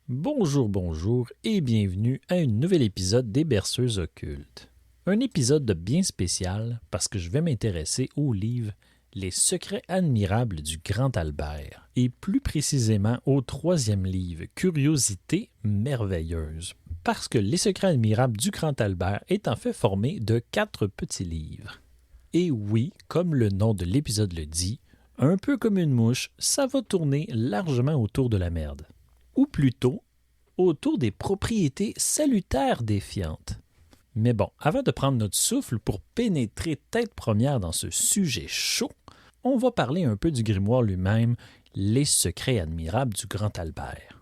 Bonjour, bonjour et bienvenue à un nouvel épisode des Berceuses occultes. Un épisode bien spécial parce que je vais m'intéresser au livre Les secrets admirables du Grand Albert et plus précisément au troisième livre, Curiosités merveilleuses, parce que Les secrets admirables du Grand Albert est en fait formé de 4 petits livres. Et oui, comme le nom de l'épisode le dit, un peu comme une mouche, ça va tourner largement autour de la merde. Ou plutôt, autour des propriétés salutaires défiantes. Mais bon, avant de prendre notre souffle pour pénétrer tête première dans ce sujet chaud, on va parler un peu du grimoire lui-même, Les secrets admirables du Grand Albert.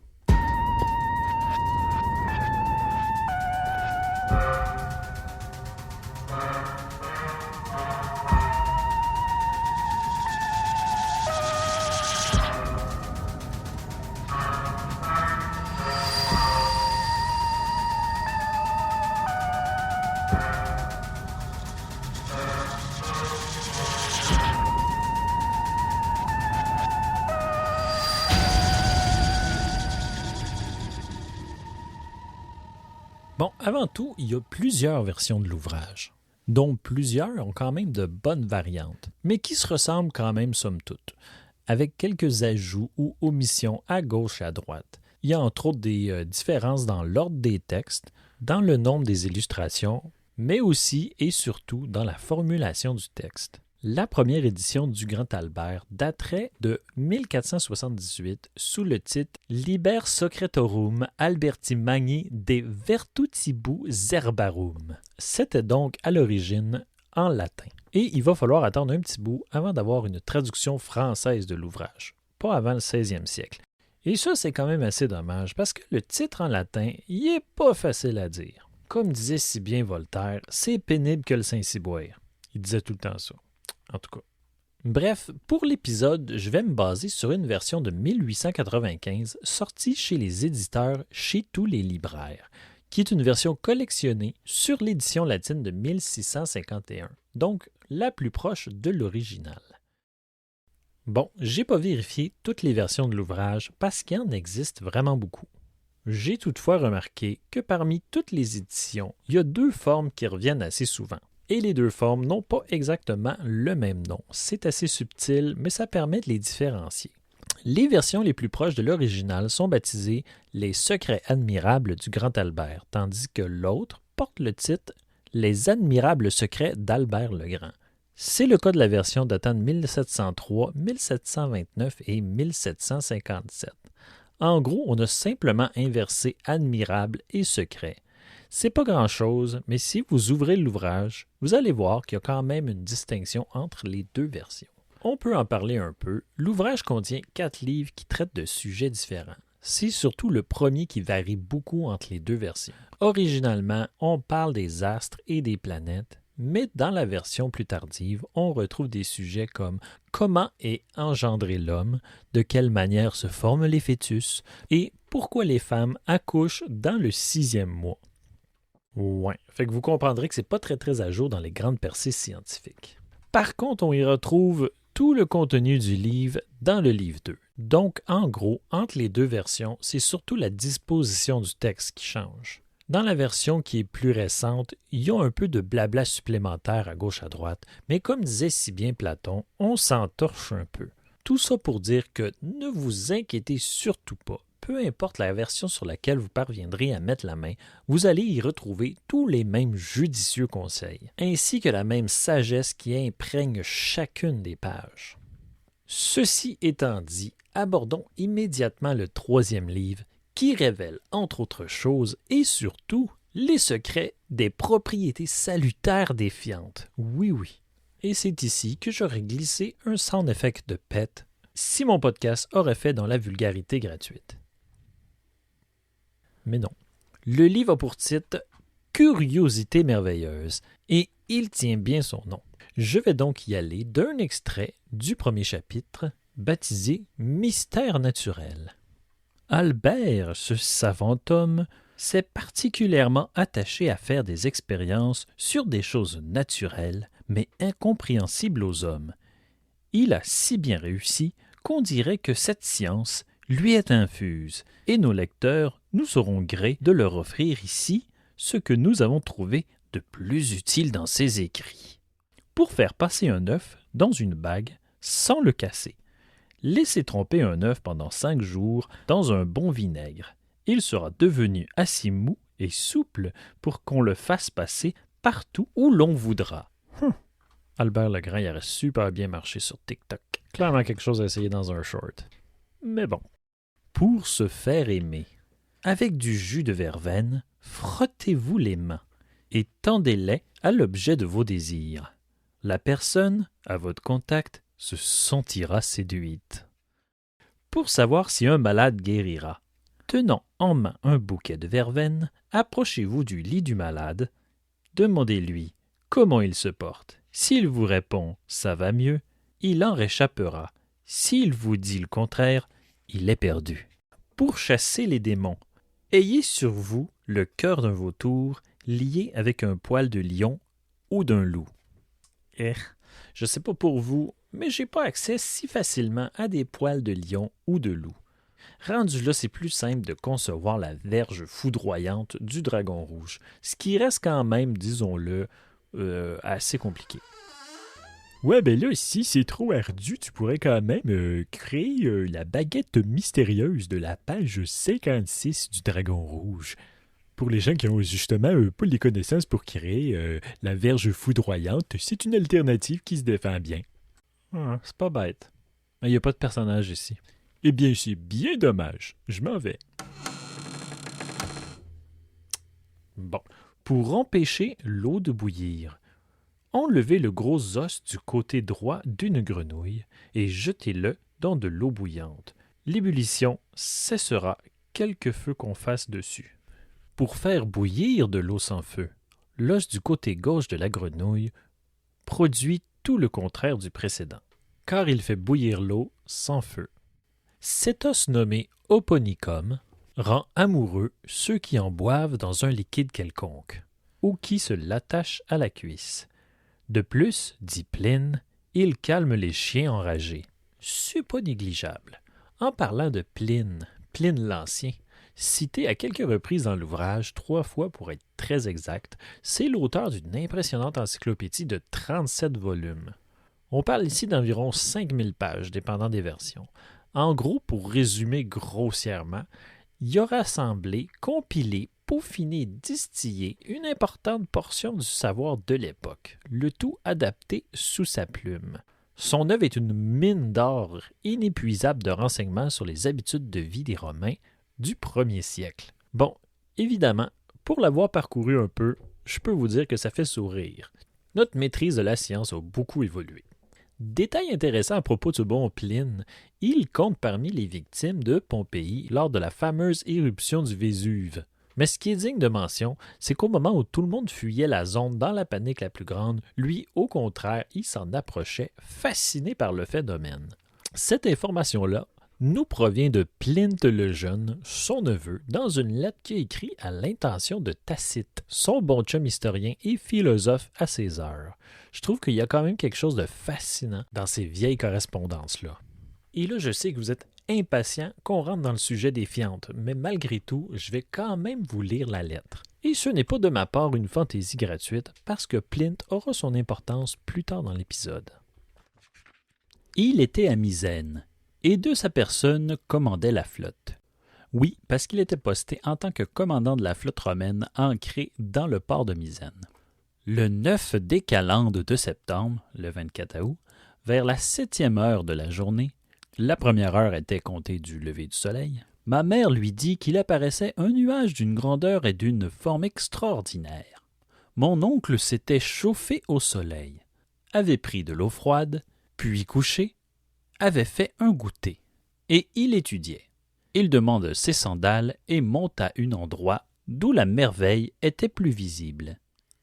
Bon, avant tout, il y a plusieurs versions de l'ouvrage, dont plusieurs ont quand même de bonnes variantes, mais qui se ressemblent quand même somme toute, avec quelques ajouts ou omissions à gauche et à droite. Il y a entre autres des différences dans l'ordre des textes, dans le nombre des illustrations, mais aussi et surtout dans la formulation du texte. La première édition du Grand Albert daterait de 1478 sous le titre Liber Secretorum Alberti Magni de Virtutibus Herbarum. C'était donc à l'origine en latin. Et il va falloir attendre un petit bout avant d'avoir une traduction française de l'ouvrage, pas avant le 16e siècle. Et ça, c'est quand même assez dommage parce que le titre en latin, il est pas facile à dire. Comme disait si bien Voltaire, c'est pénible que le Saint-Cyboire. Il disait tout le temps ça. En tout cas. Bref, pour l'épisode, je vais me baser sur une version de 1895 sortie chez les éditeurs Chez tous les libraires, qui est une version collectionnée sur l'édition latine de 1651, donc la plus proche de l'original. Bon, j'ai pas vérifié toutes les versions de l'ouvrage parce qu'il en existe vraiment beaucoup. J'ai toutefois remarqué que parmi toutes les éditions, il y a 2 formes qui reviennent assez souvent. Et les 2 formes n'ont pas exactement le même nom. C'est assez subtil, mais ça permet de les différencier. Les versions les plus proches de l'original sont baptisées Les secrets admirables du Grand Albert, tandis que l'autre porte le titre Les admirables secrets d'Albert le Grand. C'est le cas de la version datant de 1703, 1729 et 1757. En gros, on a simplement inversé admirable et secret. C'est pas grand-chose, mais si vous ouvrez l'ouvrage, vous allez voir qu'il y a quand même une distinction entre les 2 versions. On peut en parler un peu. L'ouvrage contient 4 livres qui traitent de sujets différents. C'est surtout le premier qui varie beaucoup entre les 2 versions. Originalement, on parle des astres et des planètes, mais dans la version plus tardive, on retrouve des sujets comme comment est engendré l'homme, de quelle manière se forment les fœtus et pourquoi les femmes accouchent dans le 6e mois. Ouais, fait que vous comprendrez que c'est pas très à jour dans les grandes percées scientifiques. Par contre, on y retrouve tout le contenu du livre dans le livre 2. Donc, en gros, entre les 2 versions, c'est surtout la disposition du texte qui change. Dans la version qui est plus récente, il y a un peu de blabla supplémentaire à gauche à droite, mais comme disait si bien Platon, on s'entorche un peu. Tout ça pour dire que ne vous inquiétez surtout pas. Peu importe la version sur laquelle vous parviendrez à mettre la main, vous allez y retrouver tous les mêmes judicieux conseils, ainsi que la même sagesse qui imprègne chacune des pages. Ceci étant dit, abordons immédiatement le 3e livre, qui révèle, entre autres choses, et surtout, les secrets des propriétés salutaires défiantes. Oui. Et c'est ici que j'aurais glissé un sound effect de pète, si mon podcast aurait fait dans la vulgarité gratuite. Mais non. Le livre a pour titre « Curiosités merveilleuses » et il tient bien son nom. Je vais donc y aller d'un extrait du premier chapitre, baptisé « Mystère naturel ». Albert, ce savant homme, s'est particulièrement attaché à faire des expériences sur des choses naturelles, mais incompréhensibles aux hommes. Il a si bien réussi qu'on dirait que cette science lui est infuse – et nos lecteurs nous seront gré de leur offrir ici ce que nous avons trouvé de plus utile dans ces écrits. Pour faire passer un œuf dans une bague sans le casser, laissez tremper un œuf pendant 5 jours dans un bon vinaigre. Il sera devenu assez mou et souple pour qu'on le fasse passer partout où l'on voudra. Albert Legrand, il aurait super bien marché sur TikTok. Clairement quelque chose à essayer dans un short. Mais bon. Pour se faire aimer, avec du jus de verveine, frottez-vous les mains et tendez-les à l'objet de vos désirs. La personne, à votre contact, se sentira séduite. Pour savoir si un malade guérira, tenant en main un bouquet de verveine, approchez-vous du lit du malade, demandez-lui comment il se porte. S'il vous répond « ça va mieux », il en réchappera. S'il vous dit le contraire, il est perdu. Pour chasser les démons, ayez sur vous le cœur d'un vautour lié avec un poil de lion ou d'un loup. Je sais pas pour vous, mais j'ai pas accès si facilement à des poils de lion ou de loup. Rendu là, c'est plus simple de concevoir la verge foudroyante du dragon rouge, ce qui reste quand même, disons-le, assez compliqué. Ouais, ben là, si c'est trop ardu, tu pourrais quand même créer la baguette mystérieuse de la page 56 du Dragon Rouge. Pour les gens qui ont justement pas les connaissances pour créer la verge foudroyante, c'est une alternative qui se défend bien. C'est pas bête. Mais il n'y a pas de personnage ici. Eh bien, c'est bien dommage. Je m'en vais. Bon. Pour empêcher l'eau de bouillir, enlevez le gros os du côté droit d'une grenouille et jetez-le dans de l'eau bouillante. L'ébullition cessera quelque feu qu'on fasse dessus. Pour faire bouillir de l'eau sans feu, l'os du côté gauche de la grenouille produit tout le contraire du précédent, car il fait bouillir l'eau sans feu. Cet os nommé oponicum rend amoureux ceux qui en boivent dans un liquide quelconque, ou qui se l'attachent à la cuisse. De plus, dit Pline, il calme les chiens enragés. C'est pas négligeable. En parlant de Pline l'Ancien, cité à quelques reprises dans l'ouvrage, 3 fois pour être très exact, c'est l'auteur d'une impressionnante encyclopédie de 37 volumes. On parle ici d'environ 5000 pages, dépendant des versions. En gros, pour résumer grossièrement, il a rassemblé, compilé, peaufiné, distillé une importante portion du savoir de l'époque, le tout adapté sous sa plume. Son œuvre est une mine d'or inépuisable de renseignements sur les habitudes de vie des Romains du 1er siècle. Bon, évidemment, pour l'avoir parcouru un peu, je peux vous dire que ça fait sourire. Notre maîtrise de la science a beaucoup évolué. Détail intéressant à propos du bon Pline, il compte parmi les victimes de Pompéi lors de la fameuse éruption du Vésuve. Mais ce qui est digne de mention, c'est qu'au moment où tout le monde fuyait la zone dans la panique la plus grande, lui, au contraire, il s'en approchait, fasciné par le phénomène. Cette information-là nous provient de Pline le Jeune, son neveu, dans une lettre qu'il a écrite à l'intention de Tacite, son bon chum historien et philosophe à ses heures. Je trouve qu'il y a quand même quelque chose de fascinant dans ces vieilles correspondances-là. Et là, je sais que vous êtes impatient qu'on rentre dans le sujet des fientes, mais malgré tout, je vais quand même vous lire la lettre. Et ce n'est pas de ma part une fantaisie gratuite, parce que Pline aura son importance plus tard dans l'épisode. Il était à Misène, et de sa personne commandait la flotte. Oui, parce qu'il était posté en tant que commandant de la flotte romaine ancrée dans le port de Misène. Le 9 des calendes de septembre, le 24 août, vers la 7e heure de la journée, la première heure était comptée du lever du soleil, ma mère lui dit qu'il apparaissait un nuage d'une grandeur et d'une forme extraordinaire. Mon oncle s'était chauffé au soleil, avait pris de l'eau froide, puis couché, avait fait un goûter, et il étudiait. Il demanda ses sandales et monta à un endroit d'où la merveille était plus visible.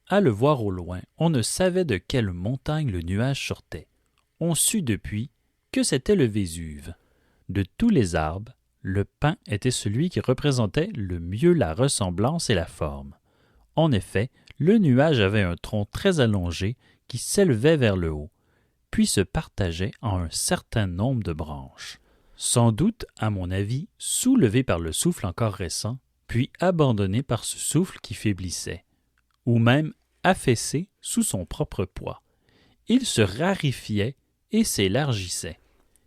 À le voir au loin, on ne savait de quelle montagne le nuage sortait. On sut depuis que c'était le Vésuve. De tous les arbres, le pin était celui qui représentait le mieux la ressemblance et la forme. En effet, le nuage avait un tronc très allongé qui s'élevait vers le haut, puis se partageait en un certain nombre de branches. sans doute, à mon avis, soulevé par le souffle encore récent, puis abandonné par ce souffle qui faiblissait, ou même affaissé sous son propre poids. Il se raréfiait et s'élargissait.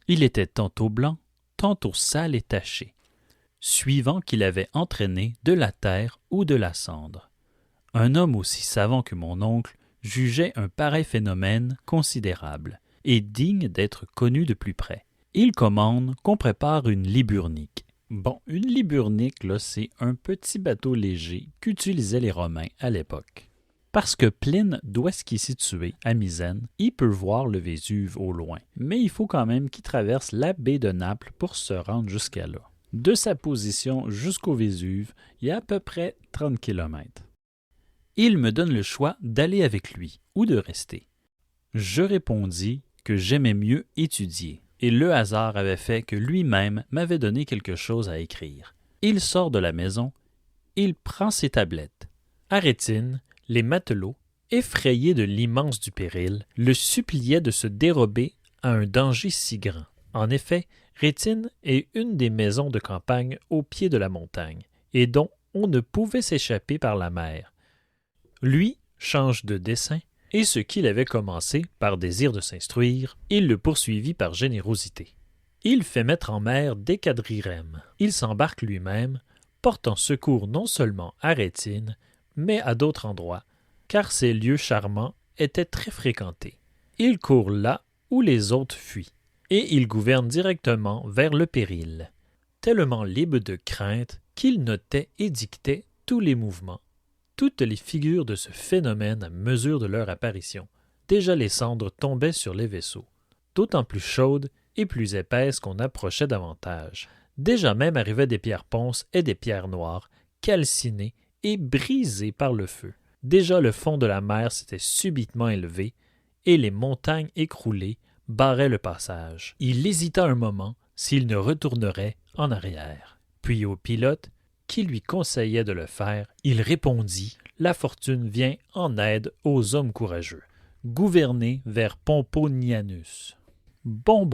Il était tantôt blanc, tantôt sale et taché, suivant qu'il avait entraîné de la terre ou de la cendre. Un homme aussi savant que mon oncle jugeait un pareil phénomène considérable et digne d'être connu de plus près. Il commande qu'on prépare une liburnique. Bon, une liburnique, là, c'est un petit bateau léger qu'utilisaient les Romains à l'époque. Parce que Pline, d'où est-ce qu'il est situé, à Misène, il peut voir le Vésuve au loin, mais il faut quand même qu'il traverse la baie de Naples pour se rendre jusqu'à là. De sa position jusqu'au Vésuve, il y a à peu près 30 kilomètres. Il me donne le choix d'aller avec lui ou de rester. Je répondis que j'aimais mieux étudier, et le hasard avait fait que lui-même m'avait donné quelque chose à écrire. Il sort de la maison, il prend ses tablettes. À Rétine, les matelots, effrayés de l'immense du péril, le suppliaient de se dérober à un danger si grand. En effet, Rétine est une des maisons de campagne au pied de la montagne, et dont on ne pouvait s'échapper par la mer. Lui change de dessein, et ce qu'il avait commencé par désir de s'instruire, il le poursuivit par générosité. Il fait mettre en mer des quadrirèmes. Il s'embarque lui-même, portant secours non seulement à Rétine, mais à d'autres endroits, car ces lieux charmants étaient très fréquentés. Il court là où les autres fuient, et il gouverne directement vers le péril, tellement libre de crainte qu'il notait et dictait tous les mouvements, toutes les figures de ce phénomène à mesure de leur apparition. Déjà les cendres tombaient sur les vaisseaux, d'autant plus chaudes et plus épaisses qu'on approchait davantage. Déjà même arrivaient des pierres ponces et des pierres noires, calcinées et brisées par le feu. Déjà le fond de la mer s'était subitement élevé, et les montagnes écroulées barraient le passage. Il hésita un moment s'il ne retournerait en arrière. Puis au pilote, qui lui conseillait de le faire, il répondit « La fortune vient en aide aux hommes courageux. Gouverner vers Pomponianus. » Bon.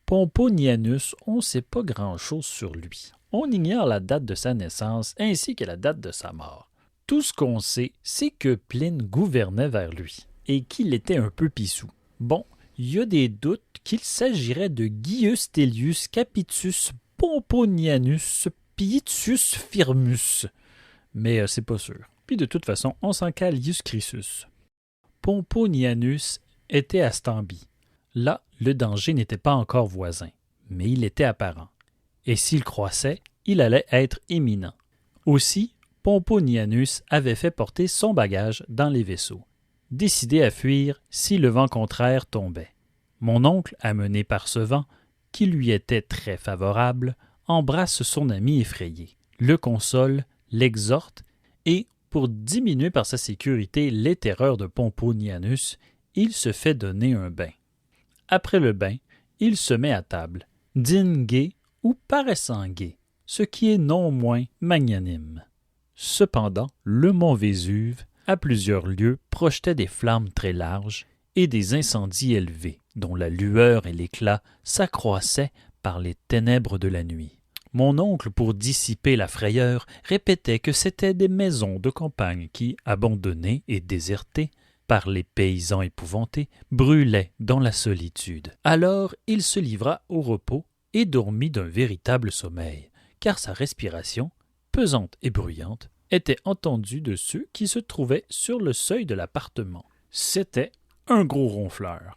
Pomponianus, on ne sait pas grand-chose sur lui. On ignore la date de sa naissance ainsi que la date de sa mort. Tout ce qu'on sait, c'est que Pline gouvernait vers lui et qu'il était un peu pissou. Bon, il y a des doutes qu'il s'agirait de Gaius Tullius Capitus Pomponianus Pietius Firmus, mais c'est pas sûr. Puis de toute façon, on s'en cale Ius Crassus. Pomponianus était à Stambie. Là, le danger n'était pas encore voisin, mais il était apparent. Et s'il croissait, il allait être imminent. Aussi, Pomponianus avait fait porter son bagage dans les vaisseaux, décidé à fuir si le vent contraire tombait. Mon oncle, amené par ce vent, qui lui était très favorable, embrasse son ami effrayé, le console, l'exhorte, et, pour diminuer par sa sécurité les terreurs de Pomponianus, il se fait donner un bain. Après le bain, il se met à table, dîne gai ou paraissant gai, ce qui est non moins magnanime. Cependant, le mont Vésuve, à plusieurs lieues, projetait des flammes très larges et des incendies élevés, dont la lueur et l'éclat s'accroissaient par les ténèbres de la nuit. Mon oncle, pour dissiper la frayeur, répétait que c'étaient des maisons de campagne qui, abandonnées et désertées par les paysans épouvantés, brûlaient dans la solitude. Alors il se livra au repos et dormit d'un véritable sommeil, car sa respiration, pesante et bruyante, était entendue de ceux qui se trouvaient sur le seuil de l'appartement. C'était un gros ronfleur.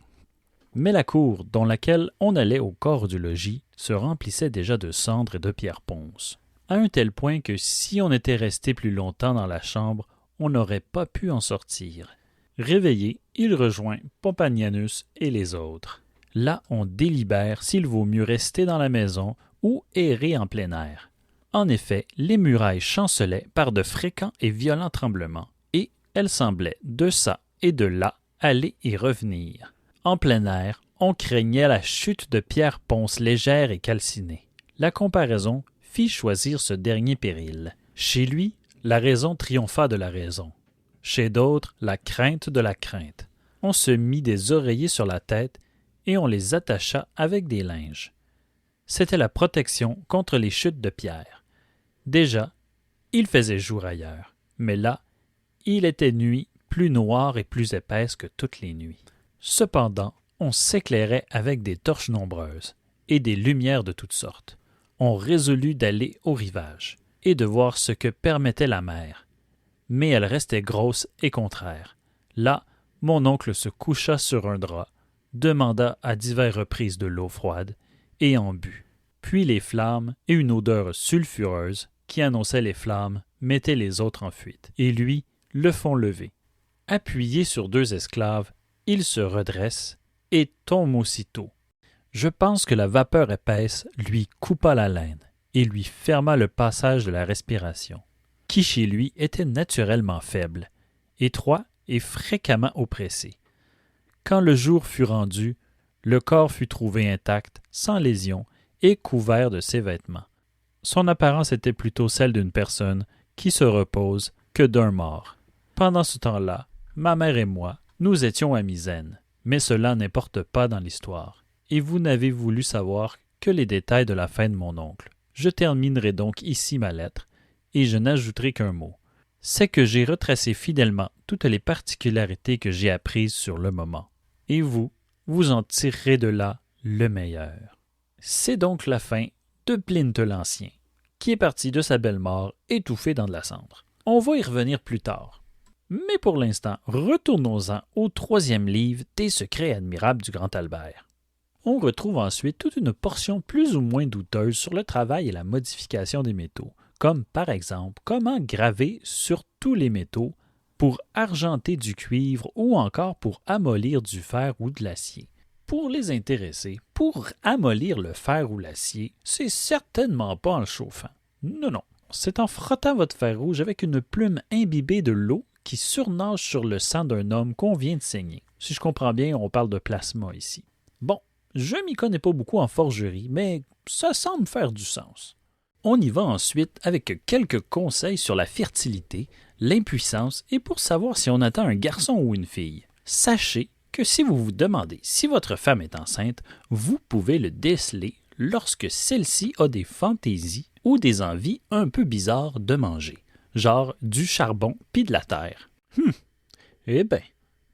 Mais la cour, dans laquelle on allait au corps du logis, se remplissait déjà de cendres et de pierres ponces, à un tel point que si on était resté plus longtemps dans la chambre, on n'aurait pas pu en sortir. Réveillé, il rejoint Pomponianus et les autres. Là, on délibère s'il vaut mieux rester dans la maison ou errer en plein air. En effet, les murailles chancelaient par de fréquents et violents tremblements, et elles semblaient de çà et de là aller et revenir. En plein air, on craignait la chute de pierres ponces légères et calcinées. La comparaison fit choisir ce dernier péril. Chez lui, la raison triompha de la raison. Chez d'autres, la crainte de la crainte. On se mit des oreillers sur la tête et on les attacha avec des linges. c'était la protection contre les chutes de pierre. Déjà, il faisait jour ailleurs, mais là, il était nuit plus noire et plus épaisse que toutes les nuits. Cependant, on s'éclairait avec des torches nombreuses et des lumières de toutes sortes. On résolut d'aller au rivage et de voir ce que permettait la mer. Mais elle restait grosse et contraire. Là, mon oncle se coucha sur un drap, demanda à diverses reprises de l'eau froide et en but. Puis les flammes et une odeur sulfureuse qui annonçait les flammes mettaient les autres en fuite, et lui le font lever. Appuyé sur 2 esclaves, il se redresse et tombe aussitôt. Je pense que la vapeur épaisse lui coupa la laine et lui ferma le passage de la respiration, qui chez lui était naturellement faible, étroit et fréquemment oppressé. Quand le jour fut rendu, le corps fut trouvé intact, sans lésion et couvert de ses vêtements. Son apparence était plutôt celle d'une personne qui se repose que d'un mort. Pendant ce temps-là, ma mère et moi, nous étions à Misène, mais cela n'importe pas dans l'histoire, et vous n'avez voulu savoir que les détails de la fin de mon oncle. Je terminerai donc ici ma lettre, et je n'ajouterai qu'un mot. C'est que j'ai retracé fidèlement toutes les particularités que j'ai apprises sur le moment, et vous en tirerez de là le meilleur. C'est donc la fin de Plinthe l'Ancien, qui est parti de sa belle mort étouffé dans de la cendre. On va y revenir plus tard. Mais pour l'instant, retournons-en au 3e livre des Secrets admirables du Grand Albert. On retrouve ensuite toute une portion plus ou moins douteuse sur le travail et la modification des métaux, comme par exemple comment graver sur tous les métaux pour argenter du cuivre ou encore pour amollir du fer ou de l'acier. Pour les intéressés, pour amollir le fer ou l'acier, c'est certainement pas en le chauffant. Non, c'est en frottant votre fer rouge avec une plume imbibée de l'eau qui surnage sur le sang d'un homme qu'on vient de saigner. Si je comprends bien, on parle de plasma ici. Bon, je m'y connais pas beaucoup en forgerie, mais ça semble faire du sens. On y va ensuite avec quelques conseils sur la fertilité, l'impuissance et pour savoir si on attend un garçon ou une fille. Sachez que si vous vous demandez si votre femme est enceinte, vous pouvez le déceler lorsque celle-ci a des fantaisies ou des envies un peu bizarres de manger, genre du charbon pis de la terre. Eh ben,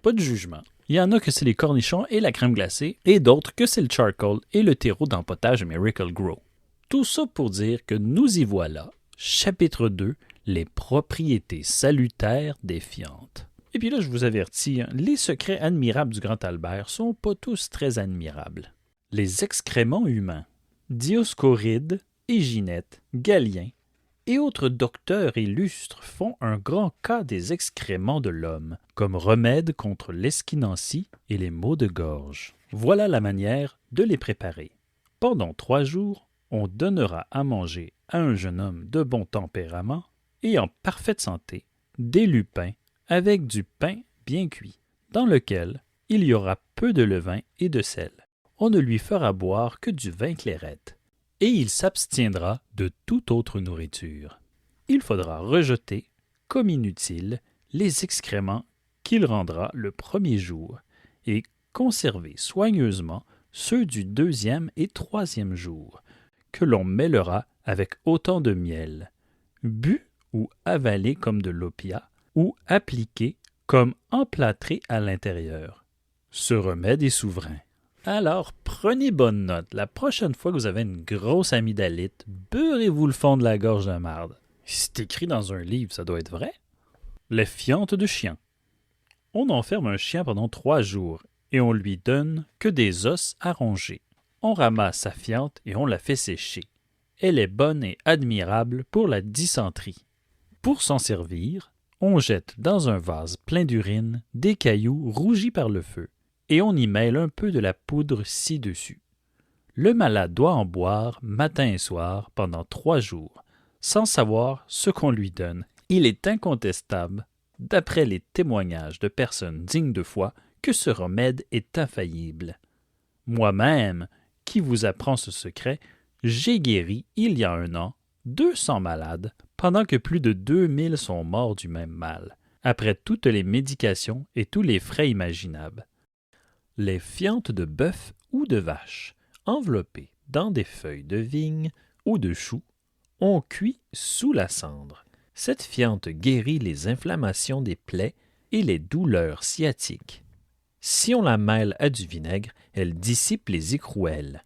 pas de jugement. Il y en a que c'est les cornichons et la crème glacée, et d'autres que c'est le charcoal et le terreau d'empotage Miracle Grow. Tout ça pour dire que nous y voilà, chapitre 2, les propriétés salutaires des fientes. Et puis là, je vous avertis, les secrets admirables du Grand Albert sont pas tous très admirables. Les excréments humains, Dioscoride, Éginète, Galien et autres docteurs illustres font un grand cas des excréments de l'homme, comme remède contre l'esquinancie et les maux de gorge. Voilà la manière de les préparer. Pendant 3 jours, on donnera à manger à un jeune homme de bon tempérament et en parfaite santé des lupins avec du pain bien cuit, dans lequel il y aura peu de levain et de sel. On ne lui fera boire que du vin clairette, et il s'abstiendra de toute autre nourriture. Il faudra rejeter, comme inutiles, les excréments qu'il rendra le 1er jour, et conserver soigneusement ceux du 2e et 3e jour, que l'on mêlera avec autant de miel, bu ou avalé comme de l'opiat, ou appliqué comme emplâtré à l'intérieur. Ce remède est souverain. Alors, prenez bonne note. La prochaine fois que vous avez une grosse amygdalite, beurrez-vous le fond de la gorge de marde. C'est écrit dans un livre, ça doit être vrai. Les fientes de chien. On enferme un chien pendant 3 jours et on lui donne que des os à ronger. On ramasse sa fiente et on la fait sécher. Elle est bonne et admirable pour la dysenterie. Pour s'en servir, on jette dans un vase plein d'urine des cailloux rougis par le feu, et on y mêle un peu de la poudre ci-dessus. Le malade doit en boire matin et soir pendant 3 jours, sans savoir ce qu'on lui donne. Il est incontestable, d'après les témoignages de personnes dignes de foi, que ce remède est infaillible. Moi-même, qui vous apprend ce secret, j'ai guéri, il y a 1 an, 200 malades, pendant que plus de 2000 sont morts du même mal, après toutes les médications et tous les frais imaginables. Les fientes de bœuf ou de vache, enveloppées dans des feuilles de vigne ou de chou, on cuit sous la cendre. Cette fiente guérit les inflammations des plaies et les douleurs sciatiques. Si on la mêle à du vinaigre, elle dissipe les écrouelles.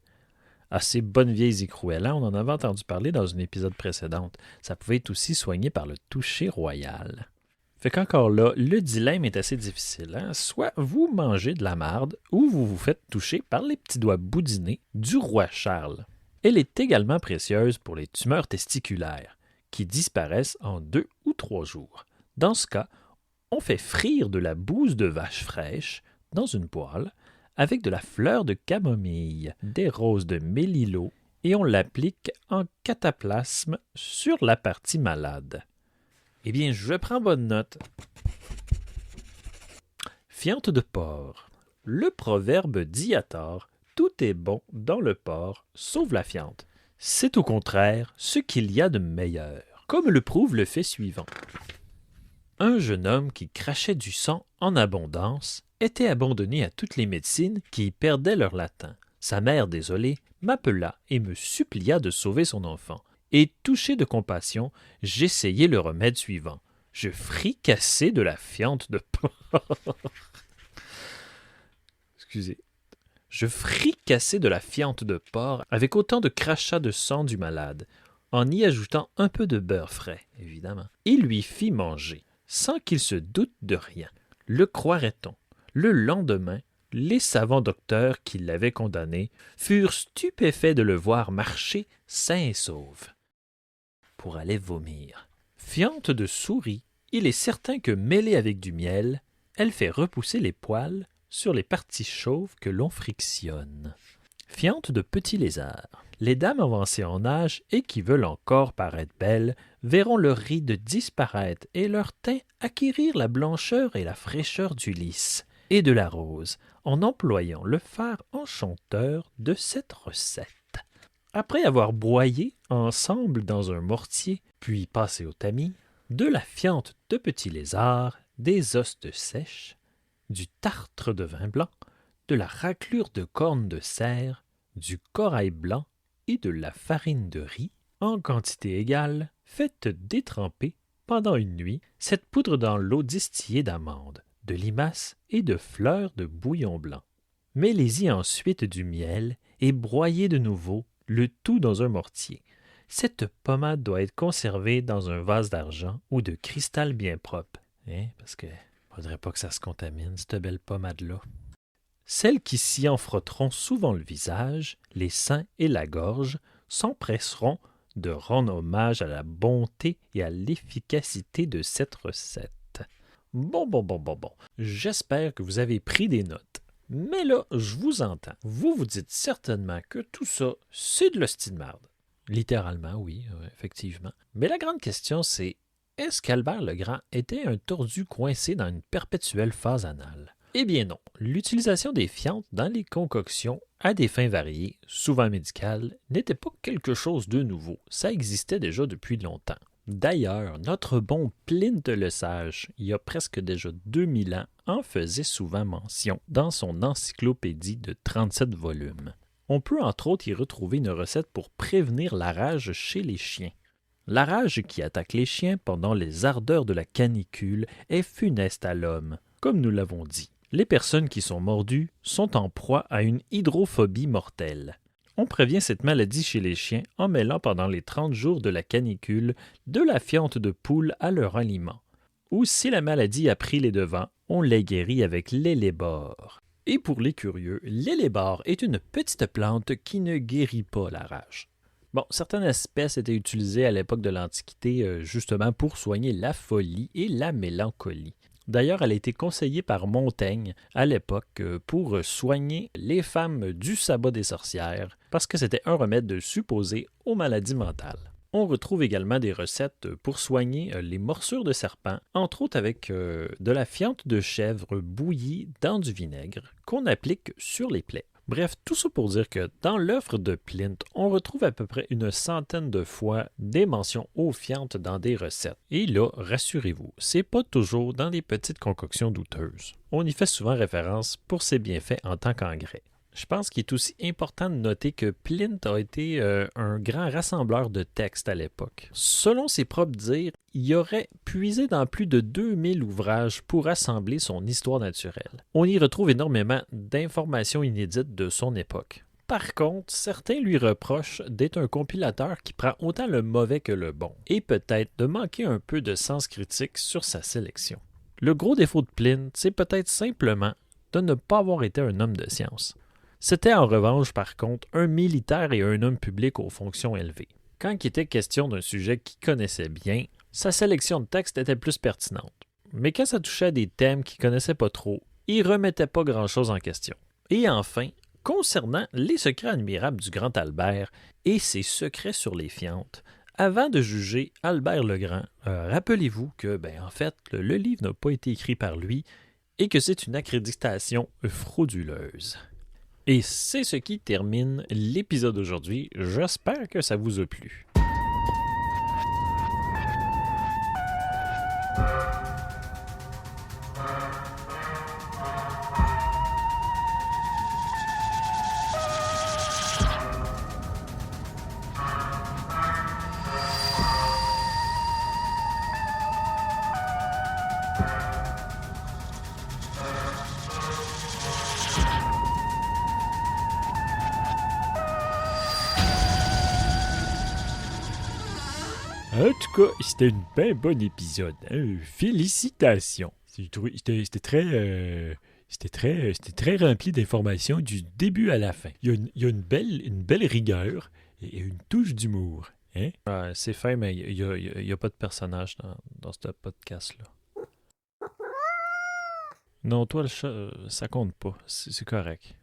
Ah, ces bonnes vieilles écrouelles, on en avait entendu parler dans un épisode précédent. Ça pouvait être aussi soigné par le toucher royal. Fait qu'encore là, le dilemme est assez difficile. Soit vous mangez de la marde, ou vous vous faites toucher par les petits doigts boudinés du roi Charles. Elle est également précieuse pour les tumeurs testiculaires, qui disparaissent en 2 ou 3 jours. Dans ce cas, on fait frire de la bouse de vache fraîche dans une poêle avec de la fleur de camomille, des roses de mélilo et on l'applique en cataplasme sur la partie malade. Eh bien, je prends bonne note. Fiente de porc. Le proverbe dit à tort « Tout est bon dans le porc, sauf la fiente ». C'est au contraire ce qu'il y a de meilleur, comme le prouve le fait suivant. Un jeune homme qui crachait du sang en abondance était abandonné à toutes les médecines qui y perdaient leur latin. Sa mère, désolée, m'appela et me supplia de sauver son enfant. Et touché de compassion, j'essayai le remède suivant. Je fricassai de la fiente de porc. Excusez. Je fricassai de la fiente de porc avec autant de crachats de sang du malade, en y ajoutant un peu de beurre frais, évidemment. Il lui fit manger, sans qu'il se doute de rien. Le croirait-on? Le lendemain, les savants docteurs qui l'avaient condamné furent stupéfaits de le voir marcher sain et sauf pour aller vomir. Fiente de souris, il est certain que mêlée avec du miel, elle fait repousser les poils sur les parties chauves que l'on frictionne. Fiente de petits lézards. Les dames avancées en âge et qui veulent encore paraître belles verront leur ride disparaître et leur teint acquérir la blancheur et la fraîcheur du lys et de la rose en employant le fard enchanteur de cette recette. Après avoir broyé ensemble dans un mortier, puis passé au tamis, de la fiente de petits lézards, des ostes sèches, du tartre de vin blanc, de la raclure de cornes de cerf, du corail blanc et de la farine de riz, en quantité égale, faites détremper pendant une nuit cette poudre dans l'eau distillée d'amandes, de limaces et de fleurs de bouillon blanc. Mêlez-y ensuite du miel et broyez de nouveau le tout dans un mortier. Cette pommade doit être conservée dans un vase d'argent ou de cristal bien propre. Parce que faudrait pas que ça se contamine, cette belle pommade-là. Celles qui s'y en frotteront souvent le visage, les seins et la gorge s'empresseront de rendre hommage à la bonté et à l'efficacité de cette recette. Bon. J'espère que vous avez pris des notes. Mais là, je vous entends. Vous vous dites certainement que tout ça, c'est de l'hostie de marde. Littéralement, oui, effectivement. Mais la grande question, c'est, est-ce qu'Albert le Grand était un tordu coincé dans une perpétuelle phase anale? Eh bien non. L'utilisation des fientes dans les concoctions à des fins variées, souvent médicales, n'était pas quelque chose de nouveau. Ça existait déjà depuis longtemps. D'ailleurs, notre bon Pline le Sage, il y a presque déjà 2000 ans, en faisait souvent mention dans son encyclopédie de 37 volumes. On peut entre autres y retrouver une recette pour prévenir la rage chez les chiens. La rage qui attaque les chiens pendant les ardeurs de la canicule est funeste à l'homme, comme nous l'avons dit. Les personnes qui sont mordues sont en proie à une hydrophobie mortelle. On prévient cette maladie chez les chiens en mêlant pendant les 30 jours de la canicule de la fiente de poule à leur aliment. Ou si la maladie a pris les devants, on les guérit avec l'élébore. Et pour les curieux, l'élébore est une petite plante qui ne guérit pas la rage. Bon, certaines espèces étaient utilisées à l'époque de l'Antiquité justement pour soigner la folie et la mélancolie. D'ailleurs, elle a été conseillée par Montaigne à l'époque pour soigner les femmes du sabbat des sorcières parce que c'était un remède supposé aux maladies mentales. On retrouve également des recettes pour soigner les morsures de serpents, entre autres avec de la fiente de chèvre bouillie dans du vinaigre qu'on applique sur les plaies. Bref, tout ça pour dire que dans l'œuvre de Pline, on retrouve à peu près une centaine de fois des mentions aux fientes dans des recettes. Et là, rassurez-vous, c'est pas toujours dans des petites concoctions douteuses. On y fait souvent référence pour ses bienfaits en tant qu'engrais. Je pense qu'il est aussi important de noter que Plint a été un grand rassembleur de textes à l'époque. Selon ses propres dires, il aurait puisé dans plus de 2000 ouvrages pour assembler son histoire naturelle. On y retrouve énormément d'informations inédites de son époque. Par contre, certains lui reprochent d'être un compilateur qui prend autant le mauvais que le bon, et peut-être de manquer un peu de sens critique sur sa sélection. Le gros défaut de Plint, c'est peut-être simplement de ne pas avoir été un homme de science. C'était en revanche, par contre, un militaire et un homme public aux fonctions élevées. Quand il était question d'un sujet qu'il connaissait bien, sa sélection de textes était plus pertinente. Mais quand ça touchait à des thèmes qu'il connaissait pas trop, il remettait pas grand-chose en question. Et enfin, concernant les secrets admirables du grand Albert et ses secrets sur les fientes, avant de juger Albert le Grand, rappelez-vous que, en fait, le livre n'a pas été écrit par lui et que c'est une accréditation frauduleuse. Et c'est ce qui termine l'épisode d'aujourd'hui. J'espère que ça vous a plu. En tout cas, c'était un bien bon épisode. Hein? Félicitations. C'était très rempli d'informations du début à la fin. Il y a une belle rigueur et une touche d'humour. Hein? C'est fin, mais il y a pas de personnage dans ce podcast-là. Non, toi, le chat, ça compte pas. C'est correct.